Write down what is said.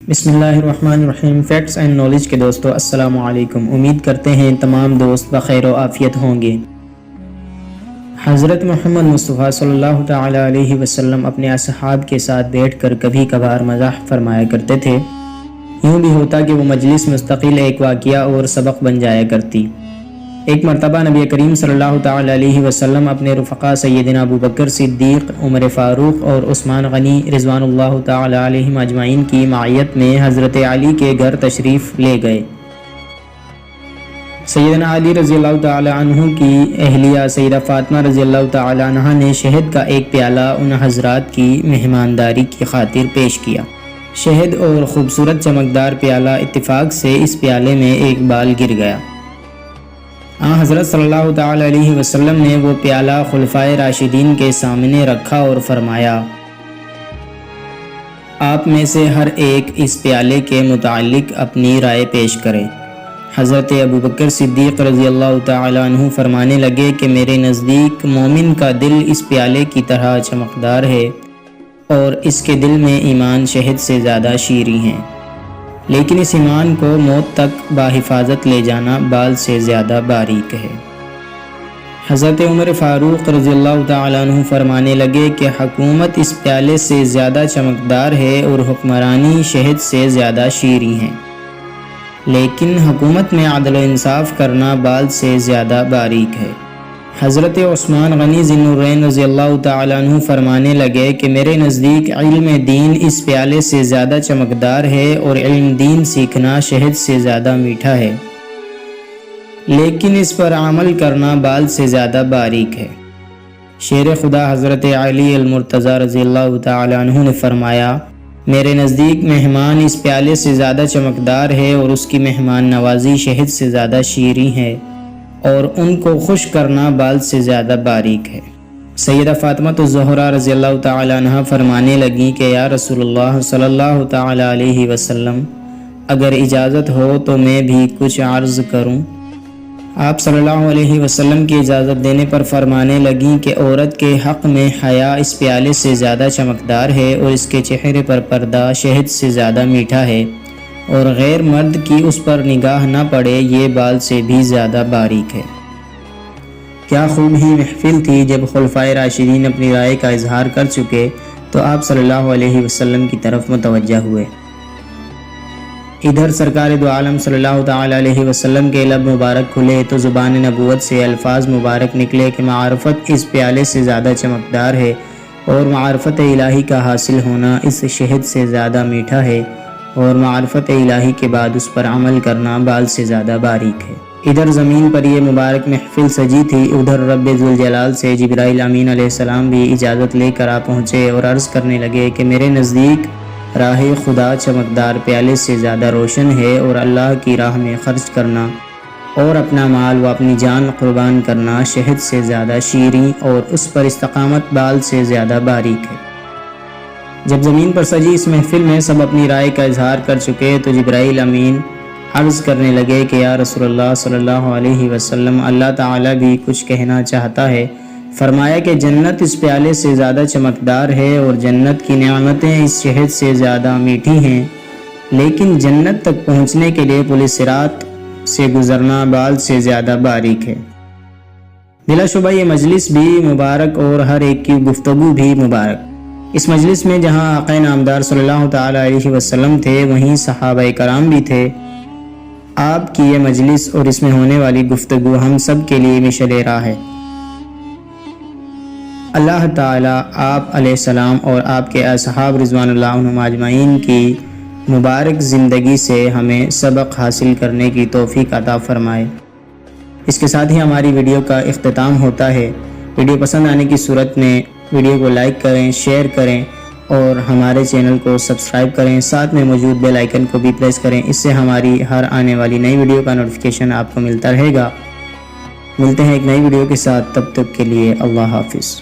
بسم اللہ الرحمن الرحیم۔ فیکٹس اینڈ نالج کے دوستو السلام علیکم۔ امید کرتے ہیں تمام دوست بخیر و عافیت ہوں گے۔ حضرت محمد مصطفیٰ صلی اللہ تعالی علیہ وسلم اپنے اصحاب کے ساتھ بیٹھ کر کبھی کبھار مزاح فرمایا کرتے تھے۔ یوں بھی ہوتا کہ وہ مجلس مستقل ایک واقعہ اور سبق بن جایا کرتی۔ ایک مرتبہ نبی کریم صلی اللہ تعالی علیہ وسلم اپنے رفقا سیدنا ابو بکر صدیق، عمر فاروق اور عثمان غنی رضوان اللہ تعالی علیہم اجمعین کی معیت میں حضرت علی کے گھر تشریف لے گئے۔ سیدنا علی رضی اللہ تعالی عنہ کی اہلیہ سیدہ فاطمہ رضی اللہ تعالی عنہ نے شہد کا ایک پیالہ ان حضرات کی مہمانداری کی خاطر پیش کیا۔ شہد اور خوبصورت چمکدار پیالہ اتفاق سے اس پیالے میں ایک بال گر گیا۔ حضرت صلی اللہ تعالی علیہ وسلم نے وہ پیالہ خلفائے راشدین کے سامنے رکھا اور فرمایا، آپ میں سے ہر ایک اس پیالے کے متعلق اپنی رائے پیش کرے۔ حضرت ابو بکر صدیق رضی اللہ تعالی عنہ فرمانے لگے کہ میرے نزدیک مومن کا دل اس پیالے کی طرح چمکدار ہے اور اس کے دل میں ایمان شہد سے زیادہ شیریں ہیں، لیکن اس ایمان کو موت تک بحفاظت لے جانا بال سے زیادہ باریک ہے۔ حضرت عمر فاروق رضی اللہ تعالیٰ عنہ فرمانے لگے کہ حکومت اس پیالے سے زیادہ چمکدار ہے اور حکمرانی شہد سے زیادہ شیریں ہیں، لیکن حکومت میں عدل و انصاف کرنا بال سے زیادہ باریک ہے۔ حضرت عثمان غنی ذی النورین رضی اللہ تعالیٰ عنہ فرمانے لگے کہ میرے نزدیک علم دین اس پیالے سے زیادہ چمکدار ہے اور علم دین سیکھنا شہد سے زیادہ میٹھا ہے، لیکن اس پر عمل کرنا بال سے زیادہ باریک ہے۔ شیر خدا حضرت علی المرتضی رضی اللہ تعالیٰ عنہ نے فرمایا، میرے نزدیک مہمان اس پیالے سے زیادہ چمکدار ہے اور اس کی مہمان نوازی شہد سے زیادہ شیریں ہے اور ان کو خوش کرنا بال سے زیادہ باریک ہے۔ سیدہ فاطمہ الزہرا رضی اللہ تعالی عنہ فرمانے لگیں کہ یا رسول اللہ صلی اللہ تعالی علیہ وسلم، اگر اجازت ہو تو میں بھی کچھ عرض کروں۔ آپ صلی اللہ علیہ وسلم کی اجازت دینے پر فرمانے لگیں کہ عورت کے حق میں حیا اس پیالے سے زیادہ چمکدار ہے اور اس کے چہرے پر پردہ شہد سے زیادہ میٹھا ہے، اور غیر مرد کی اس پر نگاہ نہ پڑے یہ بال سے بھی زیادہ باریک ہے۔ کیا خوب ہی محفل تھی جب خلفائے راشدین اپنی رائے کا اظہار کر چکے تو آپ صلی اللہ علیہ وسلم کی طرف متوجہ ہوئے۔ ادھر سرکار دو عالم صلی اللہ تعالی علیہ وسلم کے لب مبارک کھلے تو زبان نبوت سے الفاظ مبارک نکلے کہ معرفت اس پیالے سے زیادہ چمکدار ہے اور معرفت الہی کا حاصل ہونا اس شہد سے زیادہ میٹھا ہے، اور معرفت الہی کے بعد اس پر عمل کرنا بال سے زیادہ باریک ہے۔ ادھر زمین پر یہ مبارک محفل سجی تھی، ادھر رب ذوالجلال سے جبرائیل امین علیہ السلام بھی اجازت لے کر آ پہنچے اور عرض کرنے لگے کہ میرے نزدیک راہ خدا چمکدار پیالے سے زیادہ روشن ہے، اور اللہ کی راہ میں خرچ کرنا اور اپنا مال و اپنی جان قربان کرنا شہد سے زیادہ شیریں اور اس پر استقامت بال سے زیادہ باریک ہے۔ جب زمین پر سجی اس محفل میں سب اپنی رائے کا اظہار کر چکے تو جبرائیل امین عرض کرنے لگے کہ یا رسول اللہ صلی اللہ علیہ وسلم، اللہ تعالیٰ بھی کچھ کہنا چاہتا ہے۔ فرمایا کہ جنت اس پیالے سے زیادہ چمکدار ہے اور جنت کی نعمتیں اس شہد سے زیادہ میٹھی ہیں، لیکن جنت تک پہنچنے کے لیے پل صراط سے گزرنا بال سے زیادہ باریک ہے۔ بلا شبہ یہ مجلس بھی مبارک اور ہر ایک کی گفتگو بھی مبارک۔ اس مجلس میں جہاں آقا نامدار صلی اللہ تعالی علیہ وسلم تھے، وہیں صحابہ کرام بھی تھے۔ آپ کی یہ مجلس اور اس میں ہونے والی گفتگو ہم سب کے لیے مشعل راہ ہے۔ اللہ تعالیٰ آپ علیہ السلام اور آپ کے اصحاب رضوان اللہ عنہم اجمعین کی مبارک زندگی سے ہمیں سبق حاصل کرنے کی توفیق عطا فرمائے۔ اس کے ساتھ ہی ہماری ویڈیو کا اختتام ہوتا ہے۔ ویڈیو پسند آنے کی صورت میں ویڈیو کو لائک کریں، شیئر کریں اور ہمارے چینل کو سبسکرائب کریں، ساتھ میں موجود بیل آئیکن کو بھی پریس کریں، اس سے ہماری ہر آنے والی نئی ویڈیو کا نوٹیفیکیشن آپ کو ملتا رہے گا۔ ملتے ہیں ایک نئی ویڈیو کے ساتھ، تب تک کے لیے اللہ حافظ۔